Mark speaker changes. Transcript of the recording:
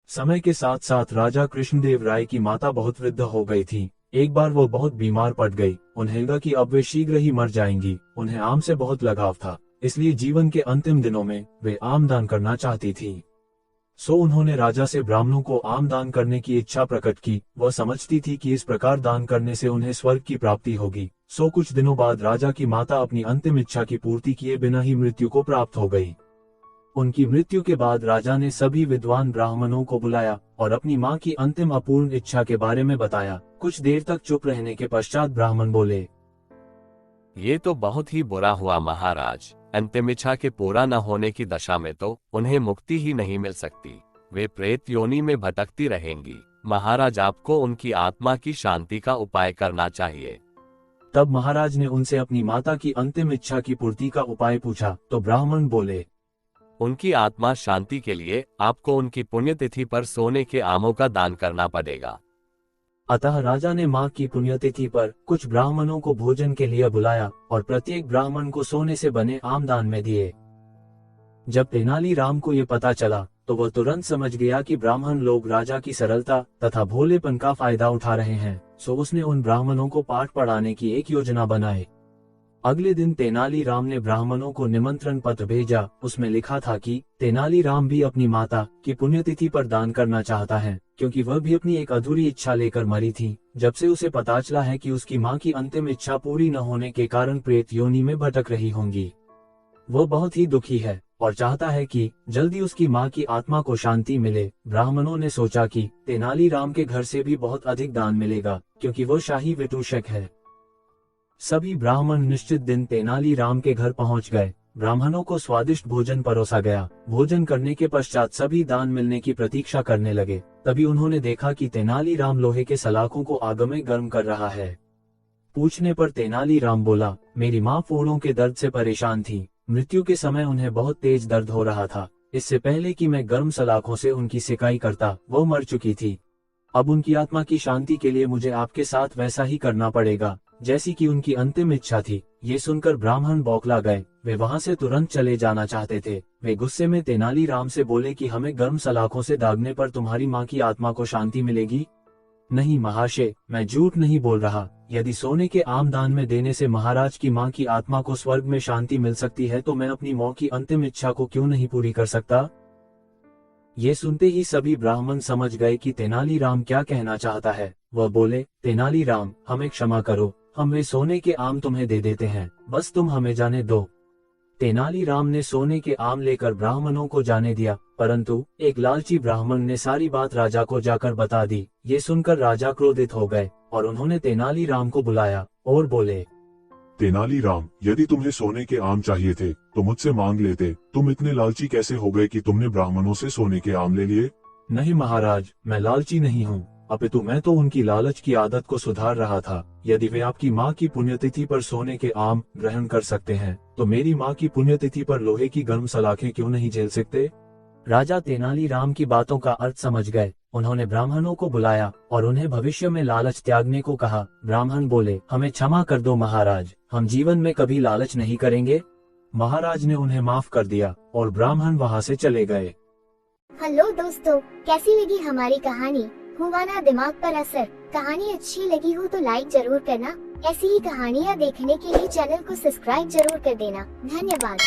Speaker 1: समय के साथ साथ राजा कृष्णदेव राय की माता बहुत वृद्ध हो गई थी। एक बार वो बहुत बीमार पड़ गई। उन्हें लगा कि अब वे शीघ्र ही मर जाएंगी। उन्हें आम से बहुत लगाव था, इसलिए जीवन के अंतिम दिनों में वे आम दान करना चाहती थी। सो उन्होंने राजा से ब्राह्मणों को आम दान करने की इच्छा प्रकट की। वह समझती थी कि इस प्रकार दान करने से उन्हें स्वर्ग की प्राप्ति होगी। सो कुछ दिनों बाद राजा की माता अपनी अंतिम इच्छा की पूर्ति किए बिना ही मृत्यु को प्राप्त हो गई। उनकी मृत्यु के बाद राजा ने सभी विद्वान ब्राह्मणों को बुलाया और अपनी मां की अंतिम अपूर्ण इच्छा के बारे में बताया। कुछ देर तक चुप रहने के पश्चात ब्राह्मण बोले,
Speaker 2: ये तो बहुत ही बुरा हुआ महाराज। अंतिम इच्छा के पूरा न होने की दशा में तो उन्हें मुक्ति ही नहीं मिल सकती। वे प्रेत योनि में भटकती रहेंगी। महाराज, आपको उनकी आत्मा की शांति का उपाय करना चाहिए।
Speaker 1: तब महाराज ने उनसे अपनी माता की अंतिम इच्छा की पूर्ति का उपाय पूछा तो ब्राह्मण बोले,
Speaker 2: उनकी आत्मा शांति के लिए आपको उनकी पुण्यतिथि पर सोने के आमों का दान करना पड़ेगा।
Speaker 1: अतः राजा ने मां की पुण्यतिथि पर कुछ ब्राह्मणों को भोजन के लिए बुलाया और प्रत्येक ब्राह्मण को सोने से बने आम दान में दिए। जब तेनालीराम को ये पता चला तो वह तुरंत समझ गया कि ब्राह्मण लोग राजा की सरलता तथा भोलेपन का फायदा उठा रहे हैं। सो उसने उन ब्राह्मणों को पाठ पढ़ाने की एक योजना बनाई। अगले दिन तेनालीराम ने ब्राह्मणों को निमंत्रण पत्र भेजा। उसमें लिखा था कि तेनालीराम भी अपनी माता की पुण्यतिथि पर दान करना चाहता है, क्योंकि वह भी अपनी एक अधूरी इच्छा लेकर मरी थी। जब से उसे पता चला है कि उसकी मां की अंतिम इच्छा पूरी न होने के कारण प्रेत योनि में भटक रही होंगी, वो बहुत ही दुखी है और चाहता है कि जल्दी उसकी मां की आत्मा को शांति मिले। ब्राह्मणों ने सोचा कि तेनालीराम के घर से भी बहुत अधिक दान मिलेगा, क्योंकि वो शाही वितूषक है। सभी ब्राह्मण निश्चित दिन तेनालीराम के घर पहुंच गए। ब्राह्मणों को स्वादिष्ट भोजन परोसा गया। भोजन करने के पश्चात सभी दान मिलने की प्रतीक्षा करने लगे। तभी उन्होंने देखा कि तेनालीराम लोहे के सलाखों को आग में गर्म कर रहा है। पूछने पर तेनालीराम बोला, मेरी माँ फोड़ों के दर्द से परेशान थी। मृत्यु के समय उन्हें बहुत तेज दर्द हो रहा था। इससे पहले कि मैं गर्म सलाखों से उनकी सिकाई करता, वो मर चुकी थी। अब उनकी आत्मा की शांति के लिए मुझे आपके साथ वैसा ही करना पड़ेगा जैसी कि उनकी अंतिम इच्छा थी। ये सुनकर ब्राह्मण बौखला गए। वे वहां से तुरंत चले जाना चाहते थे। वे गुस्से में तेनालीराम से बोले कि हमें गर्म सलाखों से दागने पर तुम्हारी माँ की आत्मा को शांति मिलेगी? नहीं महाशय, मैं झूठ नहीं बोल रहा। यदि सोने के आम दान में देने से महाराज की माँ की आत्मा को स्वर्ग में शांति मिल सकती है तो मैं अपनी माँ की अंतिम इच्छा को क्यों नहीं पूरी कर सकता? ये सुनते ही सभी ब्राह्मण समझ गए कि तेनालीराम क्या कहना चाहता है। वह बोले, तेनालीराम, हमें क्षमा करो, हम वे सोने के आम तुम्हें दे देते हैं, बस तुम हमें जाने दो। तेनालीराम ने सोने के आम लेकर ब्राह्मणों को जाने दिया, परंतु एक लालची ब्राह्मण ने सारी बात राजा को जाकर बता दी। ये सुनकर राजा क्रोधित हो गए और उन्होंने तेनालीराम को बुलाया और बोले,
Speaker 3: तेनालीराम, यदि तुम्हें सोने के आम चाहिए थे तो मुझसे मांग लेते। तुम इतने लालची कैसे हो गए कि तुमने ब्राह्मणों से सोने के आम ले लिए?
Speaker 1: नहीं महाराज, मैं लालची नहीं हूँ, अपितु मैं तो उनकी लालच की आदत को सुधार रहा था। यदि वे आपकी माँ की पुण्यतिथि पर सोने के आम ग्रहण कर सकते हैं तो मेरी माँ की पुण्यतिथि पर लोहे की गर्म सलाखें क्यों नहीं झेल सकते? राजा तेनालीराम की बातों का अर्थ समझ गए। उन्होंने ब्राह्मणों को बुलाया और उन्हें भविष्य में लालच त्यागने को कहा। ब्राह्मण बोले, हमें क्षमा कर दो महाराज, हम जीवन में कभी लालच नहीं करेंगे। महाराज ने उन्हें माफ कर दिया और ब्राह्मण वहाँ से चले गए।
Speaker 4: हेलो दोस्तों, कैसी लगी हमारी कहानी? हुआ ना दिमाग पर असर? कहानी अच्छी लगी हो तो लाइक जरूर करना। ऐसी ही कहानियाँ देखने के लिए चैनल को सब्सक्राइब जरूर कर देना। धन्यवाद।